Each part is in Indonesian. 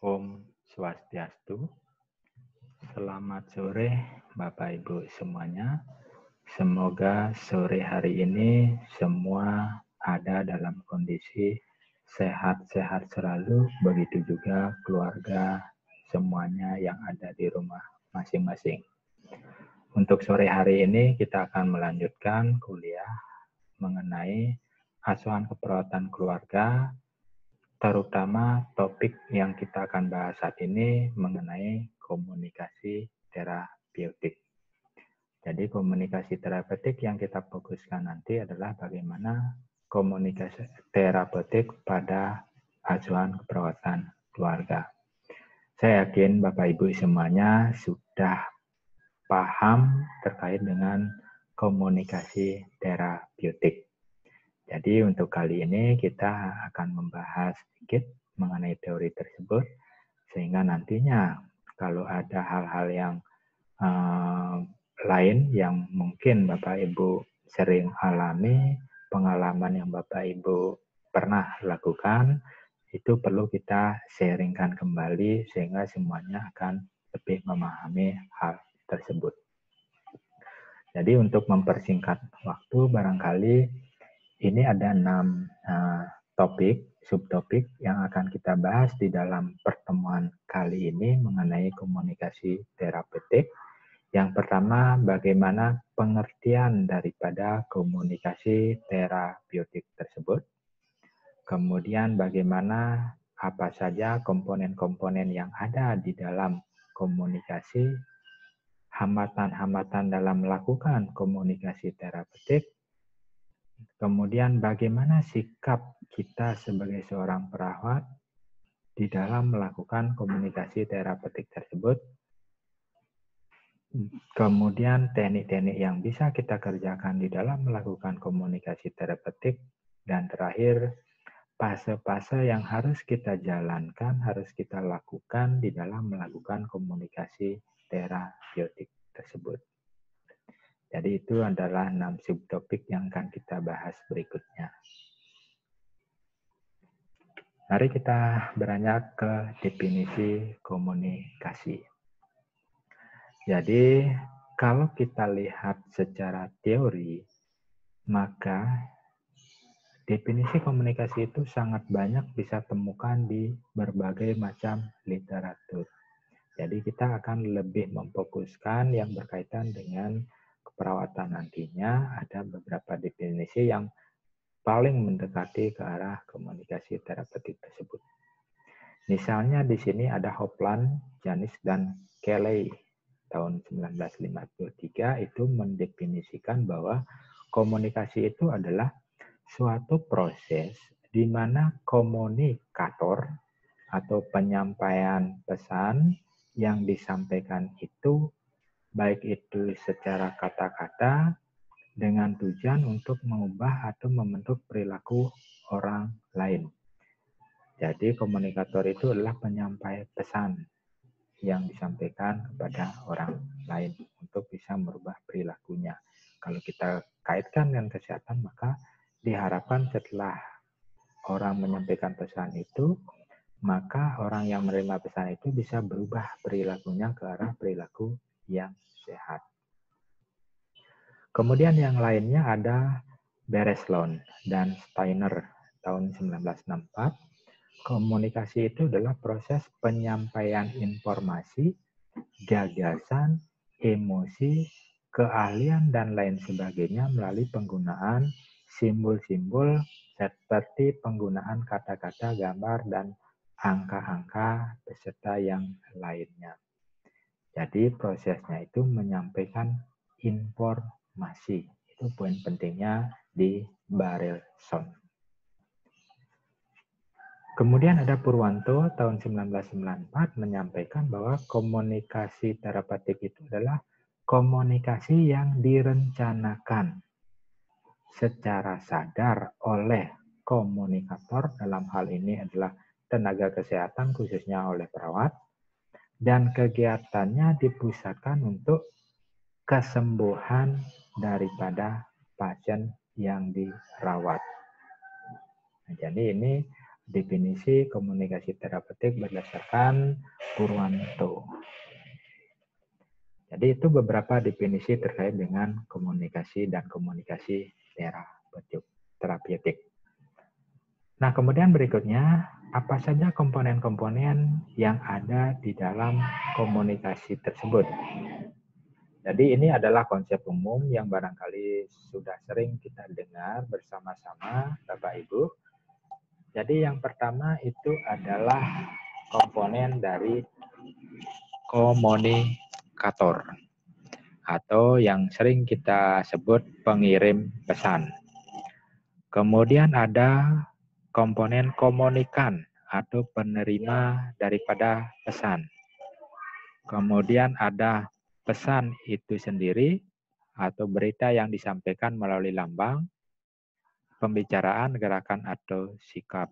Om Swastiastu. Selamat sore Bapak Ibu semuanya. Semoga sore hari ini semua ada dalam kondisi sehat-sehat selalu. Begitu juga keluarga semuanya yang ada di rumah masing-masing. Untuk sore hari ini kita akan melanjutkan kuliah mengenai asuhan keperawatan keluarga, terutama topik yang kita akan bahas saat ini mengenai komunikasi terapeutik. Jadi komunikasi terapeutik yang kita fokuskan nanti adalah bagaimana komunikasi terapeutik pada asuhan keperawatan keluarga. Saya yakin Bapak Ibu semuanya sudah paham terkait dengan komunikasi terapeutik. Jadi untuk kali ini kita akan membahas sedikit mengenai teori tersebut, sehingga nantinya kalau ada hal-hal yang lain yang mungkin Bapak Ibu sering alami, pengalaman yang Bapak Ibu pernah lakukan, itu perlu kita sharingkan kembali sehingga semuanya akan lebih memahami hal tersebut. Jadi untuk mempersingkat waktu, barangkali ini ada 6 topik, subtopik yang akan kita bahas di dalam pertemuan kali ini mengenai komunikasi terapeutik. Yang pertama, bagaimana pengertian daripada komunikasi terapeutik tersebut. Kemudian bagaimana apa saja komponen-komponen yang ada di dalam komunikasi, hambatan-hambatan dalam melakukan komunikasi terapeutik. Kemudian bagaimana sikap kita sebagai seorang perawat di dalam melakukan komunikasi terapeutik tersebut. Kemudian teknik-teknik yang bisa kita kerjakan di dalam melakukan komunikasi terapeutik. Dan terakhir, fase-fase yang harus kita jalankan, harus kita lakukan di dalam melakukan komunikasi terapeutik tersebut. Jadi itu adalah 6 subtopik yang akan kita bahas berikutnya. Mari kita beranjak ke definisi komunikasi. Jadi, kalau kita lihat secara teori, maka definisi komunikasi itu sangat banyak bisa temukan di berbagai macam literatur. Jadi, kita akan lebih memfokuskan yang berkaitan dengan keperawatan nantinya. Ada beberapa definisi yang paling mendekati ke arah komunikasi terapeutik tersebut. Misalnya di sini ada Hopland, Janis, dan Kelly tahun 1953 itu mendefinisikan bahwa komunikasi itu adalah suatu proses di mana komunikator atau penyampaian pesan yang disampaikan itu baik itu secara kata-kata dengan tujuan untuk mengubah atau membentuk perilaku orang lain. Jadi komunikator itu adalah penyampai pesan yang disampaikan kepada orang lain untuk bisa merubah perilakunya. Kalau kita kaitkan dengan kesehatan, maka diharapkan setelah orang menyampaikan pesan itu, maka orang yang menerima pesan itu bisa berubah perilakunya ke arah perilaku yang sehat. Kemudian yang lainnya ada Bereslon dan Steiner tahun 1964. Komunikasi itu adalah proses penyampaian informasi, gagasan, emosi, keahlian, dan lain sebagainya melalui penggunaan simbol-simbol seperti penggunaan kata-kata, gambar, dan angka-angka beserta yang lainnya. Jadi prosesnya itu menyampaikan informasi. Itu poin pentingnya di Bereslon. Kemudian ada Purwanto tahun 1994 menyampaikan bahwa komunikasi terapeutik itu adalah komunikasi yang direncanakan secara sadar oleh komunikator, dalam hal ini adalah tenaga kesehatan khususnya oleh perawat, dan kegiatannya dipusatkan untuk kesembuhan daripada pasien yang dirawat. Nah, jadi ini definisi komunikasi terapeutik berdasarkan Purwanto. Jadi itu beberapa definisi terkait dengan komunikasi dan komunikasi terapeutik. Nah, kemudian berikutnya, apa saja komponen-komponen yang ada di dalam komunikasi tersebut? Jadi ini adalah konsep umum yang barangkali sudah sering kita dengar bersama-sama Bapak Ibu. Jadi yang pertama itu adalah komponen dari komunikator atau yang sering kita sebut pengirim pesan. Kemudian ada komponen komunikan atau penerima daripada pesan. Kemudian ada pesan itu sendiri atau berita yang disampaikan melalui lambang, pembicaraan, gerakan, atau sikap.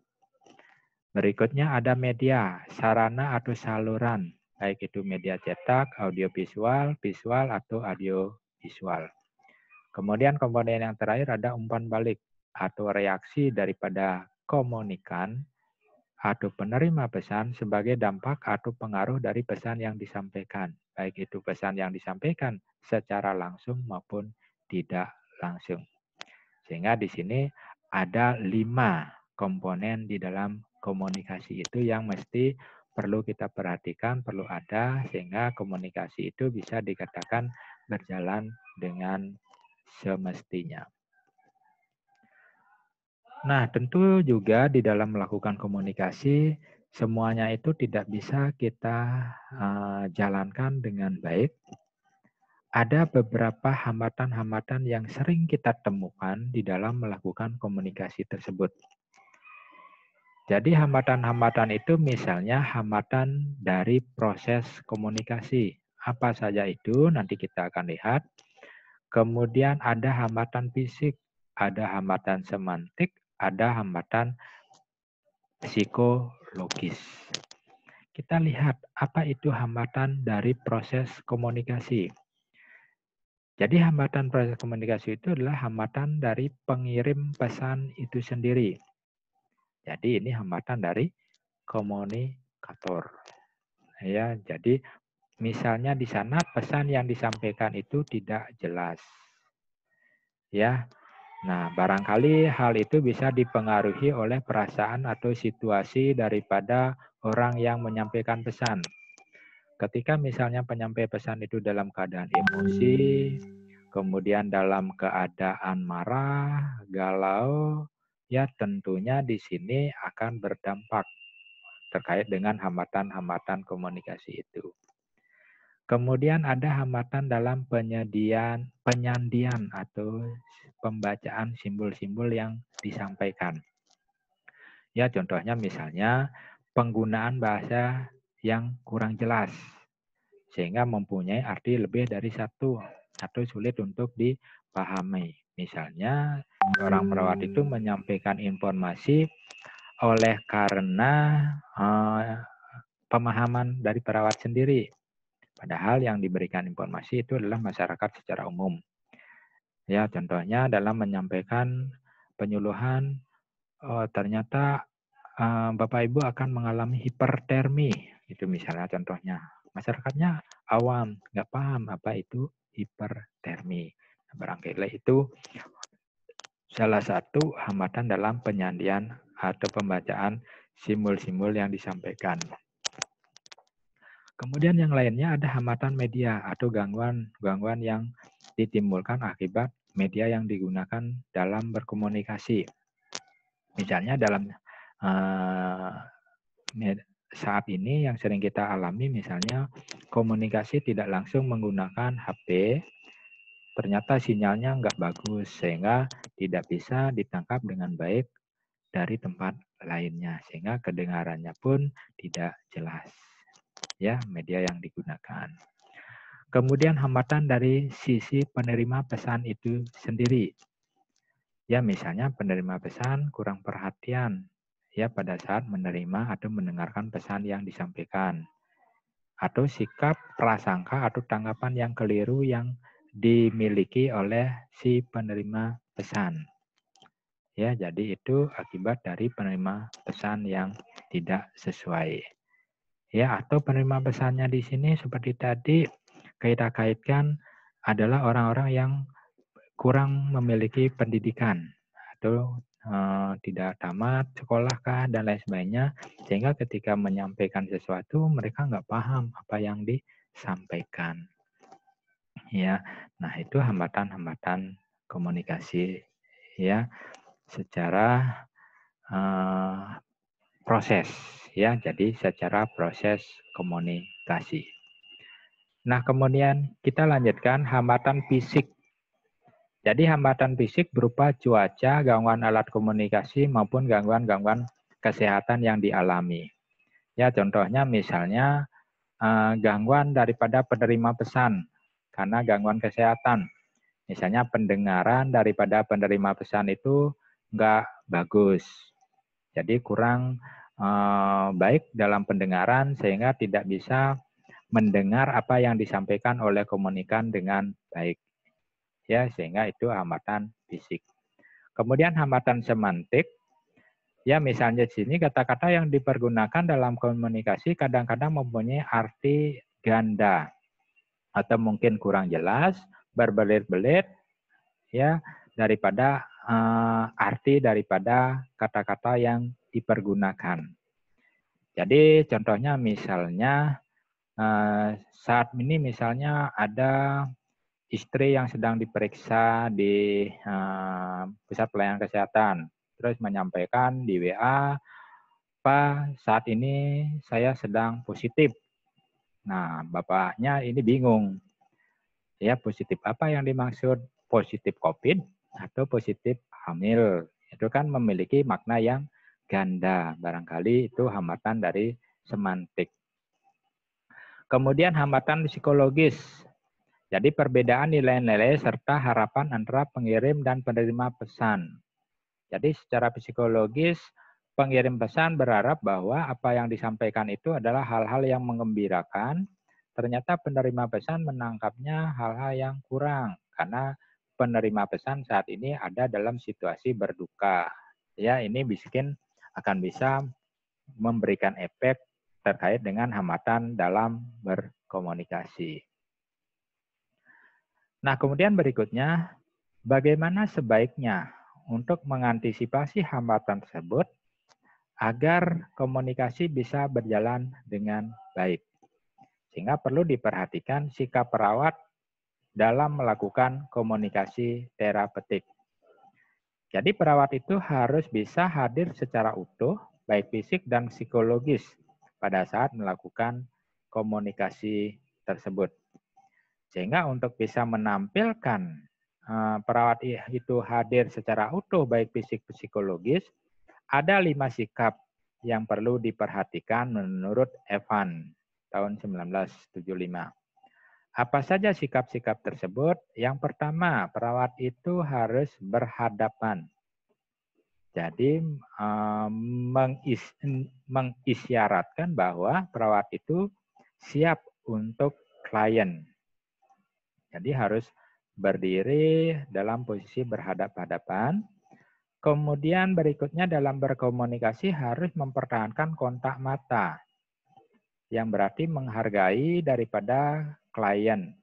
Berikutnya ada media, sarana atau saluran, baik itu media cetak, audiovisual, visual, atau audiovisual. Kemudian komponen yang terakhir ada umpan balik atau reaksi daripada komunikan atau penerima pesan sebagai dampak atau pengaruh dari pesan yang disampaikan. Baik itu pesan yang disampaikan secara langsung maupun tidak langsung. Sehingga di sini ada 5 komponen di dalam komunikasi itu yang mesti perlu kita perhatikan, perlu ada, sehingga komunikasi itu bisa dikatakan berjalan dengan semestinya. Nah, tentu juga di dalam melakukan komunikasi, semuanya itu tidak bisa kita jalankan dengan baik. Ada beberapa hambatan-hambatan yang sering kita temukan di dalam melakukan komunikasi tersebut. Jadi hambatan-hambatan itu misalnya hambatan dari proses komunikasi. Apa saja itu nanti kita akan lihat. Kemudian ada hambatan fisik, ada hambatan semantik, ada hambatan psikologis. Kita lihat apa itu hambatan dari proses komunikasi. Jadi hambatan proses komunikasi itu adalah hambatan dari pengirim pesan itu sendiri. Jadi ini hambatan dari komunikator. Ya, jadi misalnya di sana pesan yang disampaikan itu tidak jelas. Ya. Nah, barangkali hal itu bisa dipengaruhi oleh perasaan atau situasi daripada orang yang menyampaikan pesan. Ketika misalnya penyampai pesan itu dalam keadaan emosi, kemudian dalam keadaan marah, galau, ya tentunya di sini akan berdampak terkait dengan hambatan-hambatan komunikasi itu. Kemudian ada hambatan dalam penyandian atau pembacaan simbol-simbol yang disampaikan. Ya, contohnya misalnya penggunaan bahasa yang kurang jelas, sehingga mempunyai arti lebih dari satu atau sulit untuk dipahami. Misalnya, seorang perawat itu menyampaikan informasi oleh karena pemahaman dari perawat sendiri. Padahal yang diberikan informasi itu adalah masyarakat secara umum. Ya, contohnya dalam menyampaikan penyuluhan, ternyata Bapak Ibu akan mengalami hipertermi. Itu misalnya contohnya. Masyarakatnya awam, nggak paham apa itu hipertermi. Barangkali itu salah satu hambatan dalam penyandian atau pembacaan simbol-simbol yang disampaikan. Kemudian yang lainnya ada hambatan media atau gangguan yang ditimbulkan akibat media yang digunakan dalam berkomunikasi. Misalnya dalam saat ini yang sering kita alami misalnya komunikasi tidak langsung menggunakan HP, ternyata sinyalnya nggak bagus sehingga tidak bisa ditangkap dengan baik dari tempat lainnya sehingga kedengarannya pun tidak jelas. Ya, media yang digunakan. Kemudian hambatan dari sisi penerima pesan itu sendiri. Ya, misalnya penerima pesan kurang perhatian ya pada saat menerima atau mendengarkan pesan yang disampaikan. Atau sikap, prasangka atau tanggapan yang keliru yang dimiliki oleh si penerima pesan. Ya, jadi itu akibat dari penerima pesan yang tidak sesuai. Ya, atau penerima pesannya di sini seperti tadi kita kaitkan adalah orang-orang yang kurang memiliki pendidikan atau tidak tamat sekolah kah dan lain sebagainya, sehingga ketika menyampaikan sesuatu mereka nggak paham apa yang disampaikan. Ya, nah itu hambatan-hambatan komunikasi ya secara proses ya. Jadi secara proses komunikasi. Nah, kemudian kita lanjutkan hambatan fisik. Jadi hambatan fisik berupa cuaca, gangguan alat komunikasi maupun gangguan-gangguan kesehatan yang dialami. Ya, contohnya misalnya gangguan daripada penerima pesan karena gangguan kesehatan. Misalnya pendengaran daripada penerima pesan itu nggak bagus. Jadi kurang baik dalam pendengaran sehingga tidak bisa mendengar apa yang disampaikan oleh komunikan dengan baik. Ya, sehingga itu hambatan fisik. Kemudian hambatan semantik, ya misalnya di sini kata-kata yang dipergunakan dalam komunikasi kadang-kadang mempunyai arti ganda atau mungkin kurang jelas, berbelit-belit, ya daripada arti daripada kata-kata yang dipergunakan. Jadi contohnya misalnya saat ini misalnya ada istri yang sedang diperiksa di pusat pelayanan kesehatan, terus menyampaikan di WA, Pak, saat ini saya sedang positif. Nah, bapaknya ini bingung. Ya, positif apa yang dimaksud? Positif COVID atau positif hamil? Itu kan memiliki makna yang ganda. Barangkali itu hambatan dari semantik. Kemudian hambatan psikologis. Jadi perbedaan nilai-nilai serta harapan antara pengirim dan penerima pesan. Jadi secara psikologis, pengirim pesan berharap bahwa apa yang disampaikan itu adalah hal-hal yang menggembirakan. Ternyata penerima pesan menangkapnya hal-hal yang kurang karena penerima pesan saat ini ada dalam situasi berduka. Ya, ini akan bisa memberikan efek terkait dengan hambatan dalam berkomunikasi. Nah, kemudian berikutnya, bagaimana sebaiknya untuk mengantisipasi hambatan tersebut agar komunikasi bisa berjalan dengan baik. Sehingga perlu diperhatikan sikap perawat dalam melakukan komunikasi terapeutik. Jadi perawat itu harus bisa hadir secara utuh, baik fisik dan psikologis pada saat melakukan komunikasi tersebut. Sehingga untuk bisa menampilkan perawat itu hadir secara utuh baik fisik psikologis, ada 5 sikap yang perlu diperhatikan menurut Evan tahun 1975. Apa saja sikap-sikap tersebut? Yang pertama, perawat itu harus berhadapan. Jadi mengisyaratkan bahwa perawat itu siap untuk klien. Jadi harus berdiri dalam posisi berhadap-hadapan. Kemudian berikutnya dalam berkomunikasi harus mempertahankan kontak mata. Yang berarti menghargai daripada klien.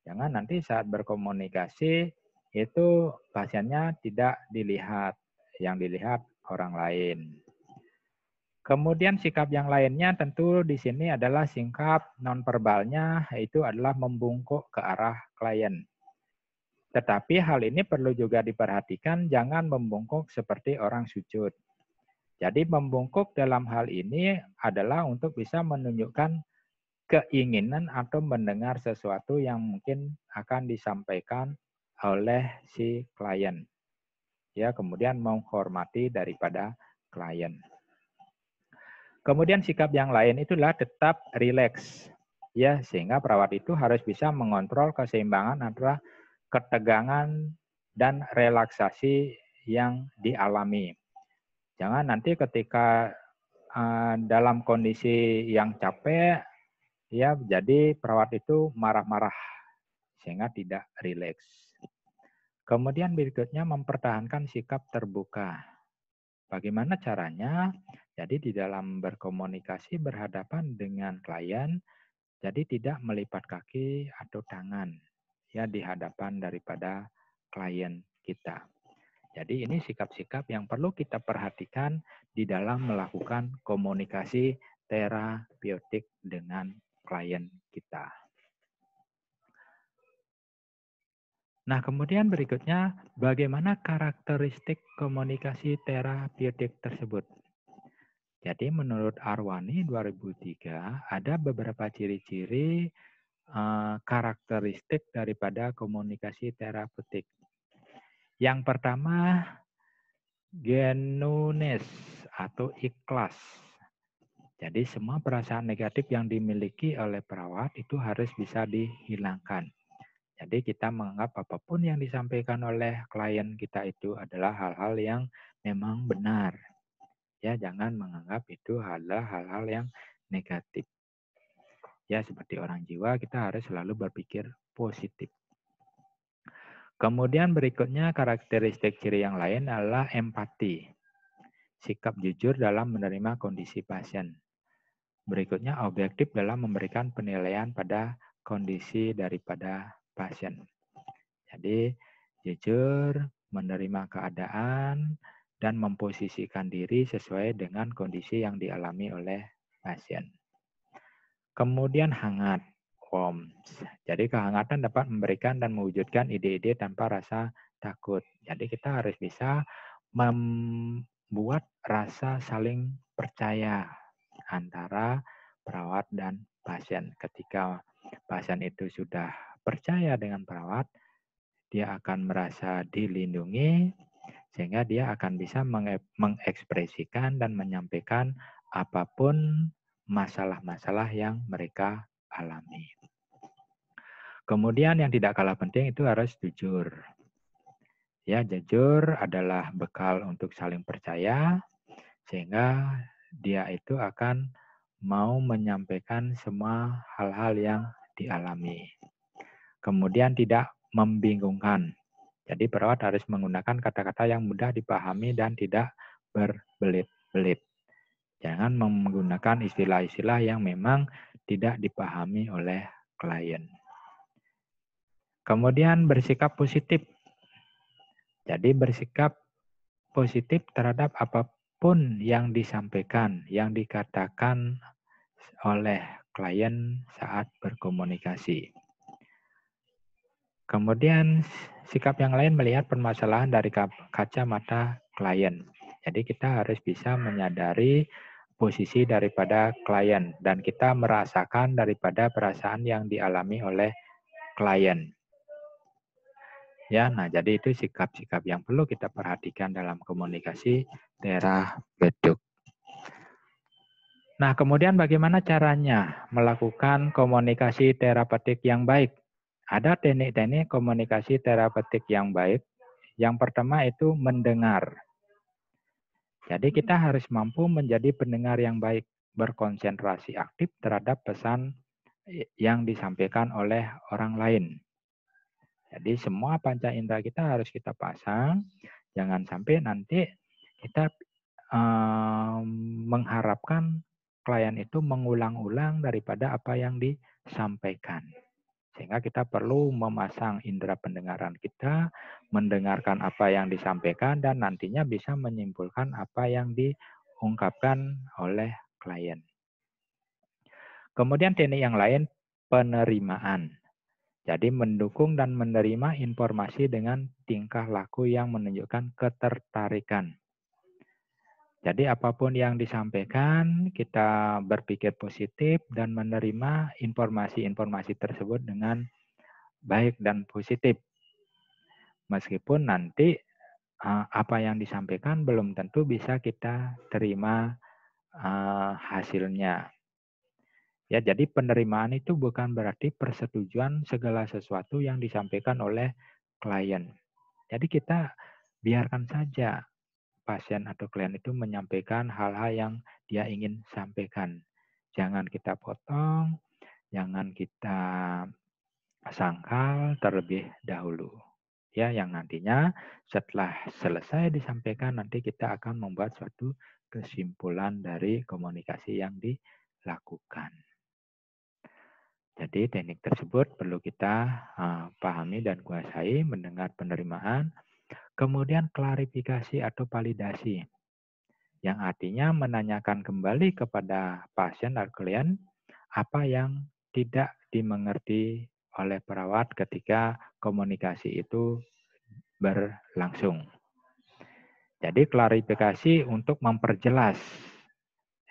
Jangan nanti saat berkomunikasi itu pasiennya tidak dilihat, yang dilihat orang lain. Kemudian sikap yang lainnya tentu di sini adalah sikap nonverbalnya, yaitu adalah membungkuk ke arah klien. Tetapi hal ini perlu juga diperhatikan, jangan membungkuk seperti orang sujud. Jadi membungkuk dalam hal ini adalah untuk bisa menunjukkan keinginan atau mendengar sesuatu yang mungkin akan disampaikan oleh si klien. Ya, kemudian menghormati daripada klien. Kemudian sikap yang lain itulah tetap rileks. Ya, sehingga perawat itu harus bisa mengontrol keseimbangan antara ketegangan dan relaksasi yang dialami. Jangan nanti ketika dalam kondisi yang capek, ya jadi perawat itu marah-marah sehingga tidak rileks. Kemudian berikutnya mempertahankan sikap terbuka. Bagaimana caranya? Jadi di dalam berkomunikasi berhadapan dengan klien, jadi tidak melipat kaki atau tangan ya di hadapan daripada klien kita. Jadi ini sikap-sikap yang perlu kita perhatikan di dalam melakukan komunikasi terapeutik dengan klien kita. Nah, kemudian berikutnya, bagaimana karakteristik komunikasi terapeutik tersebut? Jadi menurut Arwani 2003 ada beberapa ciri-ciri karakteristik daripada komunikasi terapeutik. Yang pertama, genuineness atau ikhlas. Jadi semua perasaan negatif yang dimiliki oleh perawat itu harus bisa dihilangkan. Jadi kita menganggap apapun yang disampaikan oleh klien kita itu adalah hal-hal yang memang benar. Ya, jangan menganggap itu adalah hal-hal yang negatif. Ya, seperti orang jiwa kita harus selalu berpikir positif. Kemudian berikutnya karakteristik ciri yang lain adalah empati. Sikap jujur dalam menerima kondisi pasien. Berikutnya objektif dalam memberikan penilaian pada kondisi daripada pasien. Jadi jujur, menerima keadaan, dan memposisikan diri sesuai dengan kondisi yang dialami oleh pasien. Kemudian hangat. Jadi kehangatan dapat memberikan dan mewujudkan ide-ide tanpa rasa takut. Jadi kita harus bisa membuat rasa saling percaya antara perawat dan pasien. Ketika pasien itu sudah percaya dengan perawat, dia akan merasa dilindungi sehingga dia akan bisa mengekspresikan dan menyampaikan apapun masalah-masalah yang mereka alami. Kemudian yang tidak kalah penting itu harus jujur. Ya, jujur adalah bekal untuk saling percaya sehingga dia itu akan mau menyampaikan semua hal-hal yang dialami. Kemudian tidak membingungkan. Jadi perawat harus menggunakan kata-kata yang mudah dipahami dan tidak berbelit-belit. Jangan menggunakan istilah-istilah yang memang tidak dipahami oleh klien. Kemudian bersikap positif. Jadi bersikap positif terhadap apapun yang disampaikan, yang dikatakan oleh klien saat berkomunikasi. Kemudian sikap yang lain melihat permasalahan dari kacamata klien. Jadi kita harus bisa menyadari posisi daripada klien dan kita merasakan daripada perasaan yang dialami oleh klien. Ya, nah jadi itu sikap-sikap yang perlu kita perhatikan dalam komunikasi terapeutik. Nah, kemudian bagaimana caranya melakukan komunikasi terapeutik yang baik? Ada teknik-teknik komunikasi terapeutik yang baik. Yang pertama itu mendengar. Jadi kita harus mampu menjadi pendengar yang baik, berkonsentrasi aktif terhadap pesan yang disampaikan oleh orang lain. Jadi semua panca indera kita harus kita pasang, jangan sampai nanti kita mengharapkan klien itu mengulang-ulang daripada apa yang disampaikan. Sehingga kita perlu memasang indera pendengaran kita, mendengarkan apa yang disampaikan, dan nantinya bisa menyimpulkan apa yang diungkapkan oleh klien. Kemudian teknik yang lain, penerimaan. Jadi mendukung dan menerima informasi dengan tingkah laku yang menunjukkan ketertarikan. Jadi apapun yang disampaikan, kita berpikir positif dan menerima informasi-informasi tersebut dengan baik dan positif. Meskipun nanti apa yang disampaikan belum tentu bisa kita terima hasilnya. Ya, jadi penerimaan itu bukan berarti persetujuan segala sesuatu yang disampaikan oleh klien. Jadi kita biarkan saja pasien atau klien itu menyampaikan hal-hal yang dia ingin sampaikan. Jangan kita potong, jangan kita sangkal terlebih dahulu. ya, yang nantinya setelah selesai disampaikan nanti kita akan membuat suatu kesimpulan dari komunikasi yang dilakukan. Jadi teknik tersebut perlu kita pahami dan kuasai, mendengar penerimaan, kemudian klarifikasi atau validasi, yang artinya menanyakan kembali kepada pasien atau klien apa yang tidak dimengerti oleh perawat ketika komunikasi itu berlangsung. Jadi klarifikasi untuk memperjelas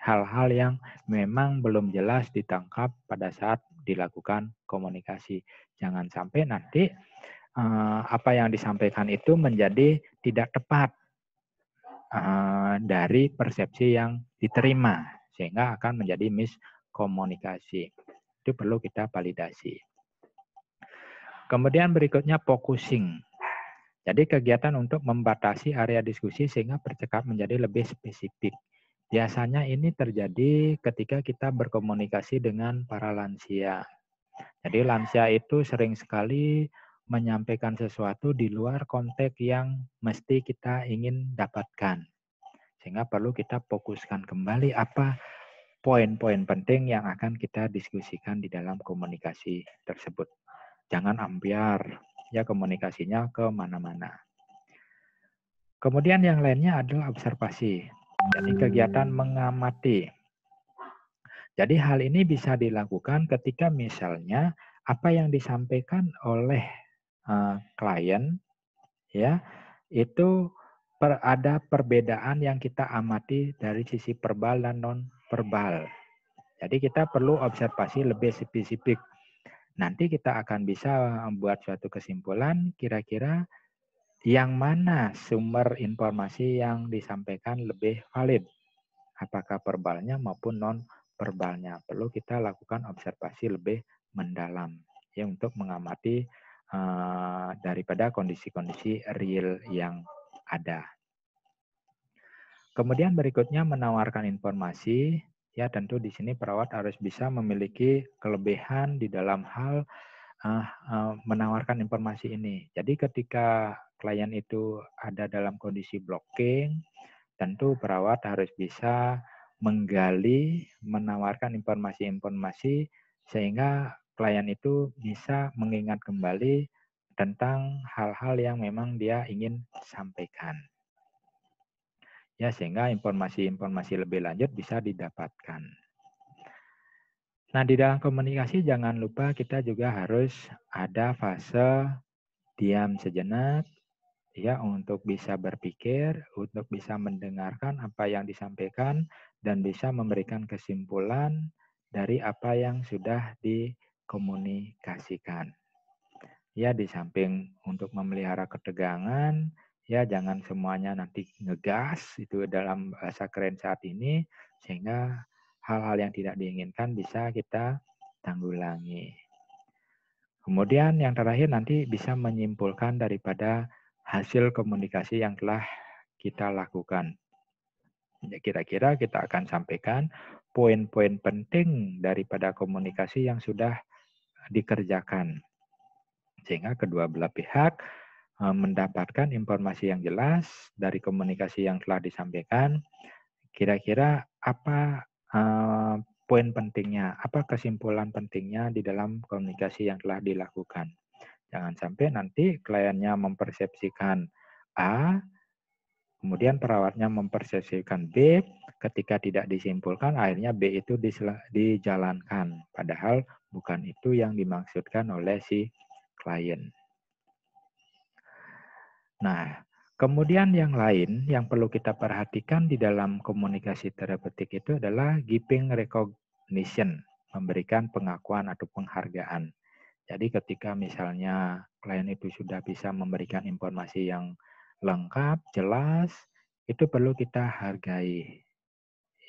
hal-hal yang memang belum jelas ditangkap pada saat dilakukan komunikasi. Jangan sampai nanti apa yang disampaikan itu menjadi tidak tepat dari persepsi yang diterima, sehingga akan menjadi miskomunikasi. Itu perlu kita validasi. Kemudian berikutnya focusing. Jadi kegiatan untuk membatasi area diskusi sehingga percakapan menjadi lebih spesifik. Biasanya ini terjadi ketika kita berkomunikasi dengan para lansia. Jadi lansia itu sering sekali menyampaikan sesuatu di luar konteks yang mesti kita ingin dapatkan. Sehingga perlu kita fokuskan kembali apa poin-poin penting yang akan kita diskusikan di dalam komunikasi tersebut. Jangan ambiar, ya komunikasinya kemana-mana. Kemudian yang lainnya adalah observasi. Jadi kegiatan mengamati. Jadi hal ini bisa dilakukan ketika misalnya apa yang disampaikan oleh klien ya itu ada perbedaan yang kita amati dari sisi verbal dan non verbal. Jadi kita perlu observasi lebih spesifik. Nanti kita akan bisa membuat suatu kesimpulan kira-kira yang mana sumber informasi yang disampaikan lebih valid. Apakah verbalnya maupun non verbalnya. Perlu kita lakukan observasi lebih mendalam ya untuk mengamati daripada kondisi-kondisi real yang ada. Kemudian berikutnya menawarkan informasi. Ya tentu di sini perawat harus bisa memiliki kelebihan di dalam hal menawarkan informasi ini. Jadi ketika klien itu ada dalam kondisi blocking, tentu perawat harus bisa menggali, menawarkan informasi-informasi sehingga klien itu bisa mengingat kembali tentang hal-hal yang memang dia ingin sampaikan. Ya, sehingga informasi-informasi lebih lanjut bisa didapatkan. Nah, di dalam komunikasi jangan lupa kita juga harus ada fase diam sejenak, ya, untuk bisa berpikir, untuk bisa mendengarkan apa yang disampaikan, dan bisa memberikan kesimpulan dari apa yang sudah dikomunikasikan. Ya, di samping untuk memelihara ketegangan, ya jangan semuanya nanti ngegas, itu dalam bahasa keren saat ini, sehingga hal-hal yang tidak diinginkan bisa kita tanggulangi. Kemudian yang terakhir nanti bisa menyimpulkan daripada hasil komunikasi yang telah kita lakukan. Ya, kira-kira kita akan sampaikan poin-poin penting daripada komunikasi yang sudah dikerjakan. Sehingga kedua belah pihak mendapatkan informasi yang jelas dari komunikasi yang telah disampaikan. Kira-kira apa poin pentingnya, apa kesimpulan pentingnya di dalam komunikasi yang telah dilakukan. Jangan sampai nanti kliennya mempersepsikan A, kemudian perawatnya mempersepsikan B, ketika tidak disimpulkan akhirnya B itu dijalankan. Padahal bukan itu yang dimaksudkan oleh si klien. Nah, kemudian yang lain yang perlu kita perhatikan di dalam komunikasi terapeutik itu adalah giving recognition, memberikan pengakuan atau penghargaan. Jadi ketika misalnya klien itu sudah bisa memberikan informasi yang lengkap, jelas, itu perlu kita hargai.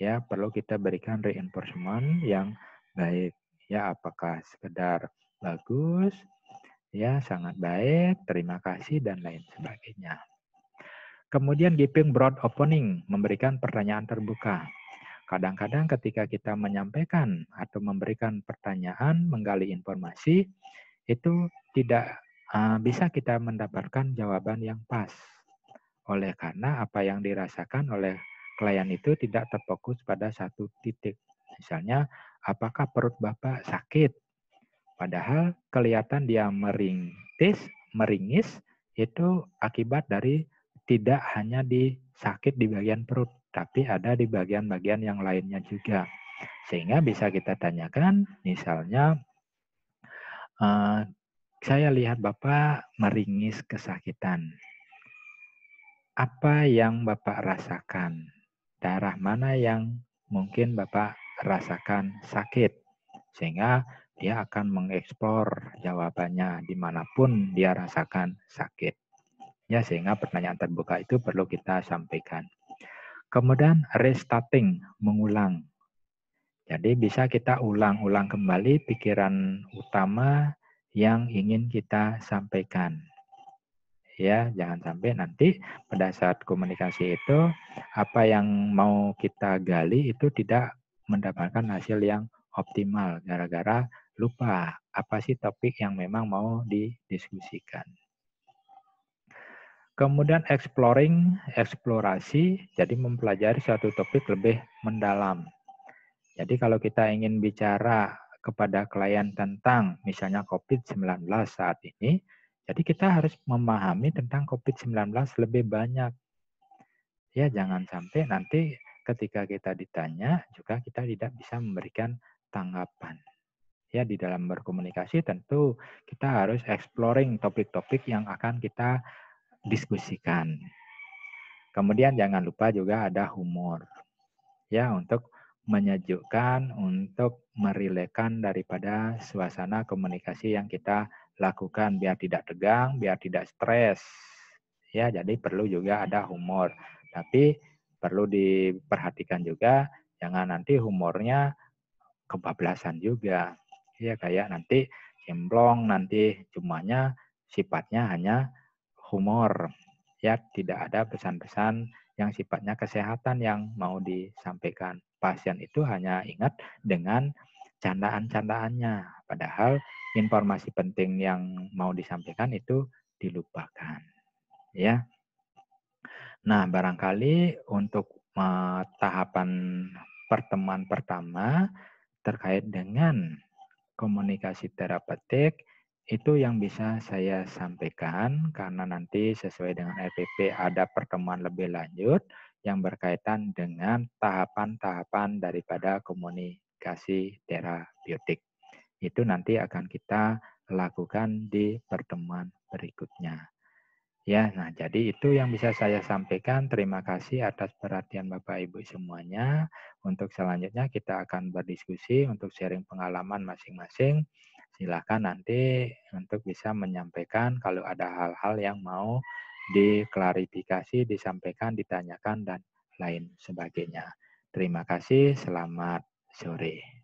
Ya, perlu kita berikan reinforcement yang baik. Ya, apakah sekedar bagus, ya sangat baik, terima kasih, dan lain sebagainya. Kemudian giving broad opening, memberikan pertanyaan terbuka. Kadang-kadang ketika kita menyampaikan atau memberikan pertanyaan, menggali informasi, itu tidak bisa kita mendapatkan jawaban yang pas. Oleh karena apa yang dirasakan oleh klien itu tidak terfokus pada satu titik. Misalnya, apakah perut Bapak sakit? Padahal kelihatan dia meringis, itu akibat dari tidak hanya di sakit di bagian perut, tapi ada di bagian-bagian yang lainnya juga. Sehingga bisa kita tanyakan, misalnya, saya lihat Bapak meringis kesakitan. Apa yang Bapak rasakan? Daerah mana yang mungkin Bapak rasakan sakit? Sehingga dia akan mengeksplor jawabannya dimanapun dia rasakan sakit. Ya, sehingga pertanyaan terbuka itu perlu kita sampaikan. Kemudian restarting, mengulang. Jadi bisa kita ulang-ulang kembali pikiran utama yang ingin kita sampaikan. Ya, jangan sampai nanti pada saat komunikasi itu apa yang mau kita gali itu tidak mendapatkan hasil yang optimal gara-gara lupa apa sih topik yang memang mau didiskusikan. Kemudian eksplorasi, jadi mempelajari suatu topik lebih mendalam. Jadi kalau kita ingin bicara kepada klien tentang misalnya COVID-19 saat ini, jadi kita harus memahami tentang COVID-19 lebih banyak. Ya, jangan sampai nanti ketika kita ditanya juga kita tidak bisa memberikan tanggapan. Ya, di dalam berkomunikasi tentu kita harus exploring topik-topik yang akan kita diskusikan. Kemudian jangan lupa juga ada humor. Ya, untuk menyejukkan, untuk merelakan daripada suasana komunikasi yang kita lakukan biar tidak tegang, biar tidak stres. Ya, jadi perlu juga ada humor. Tapi perlu diperhatikan juga jangan nanti humornya kebablasan juga. Ya, kayak nanti cemplong, nanti cumanya sifatnya hanya humor. Ya, tidak ada pesan-pesan yang sifatnya kesehatan yang mau disampaikan. Pasien itu hanya ingat dengan candaan-candaannya. Padahal informasi penting yang mau disampaikan itu dilupakan. Ya. Nah, barangkali untuk tahapan pertemuan pertama terkait dengan komunikasi terapeutik itu yang bisa saya sampaikan karena nanti sesuai dengan RPP ada pertemuan lebih lanjut yang berkaitan dengan tahapan-tahapan daripada komunikasi terapeutik. Itu nanti akan kita lakukan di pertemuan berikutnya. Ya, nah jadi itu yang bisa saya sampaikan. Terima kasih atas perhatian Bapak Ibu semuanya. Untuk selanjutnya kita akan berdiskusi untuk sharing pengalaman masing-masing. Silakan nanti untuk bisa menyampaikan kalau ada hal-hal yang mau diklarifikasi, disampaikan, ditanyakan, dan lain sebagainya. Terima kasih, selamat sore.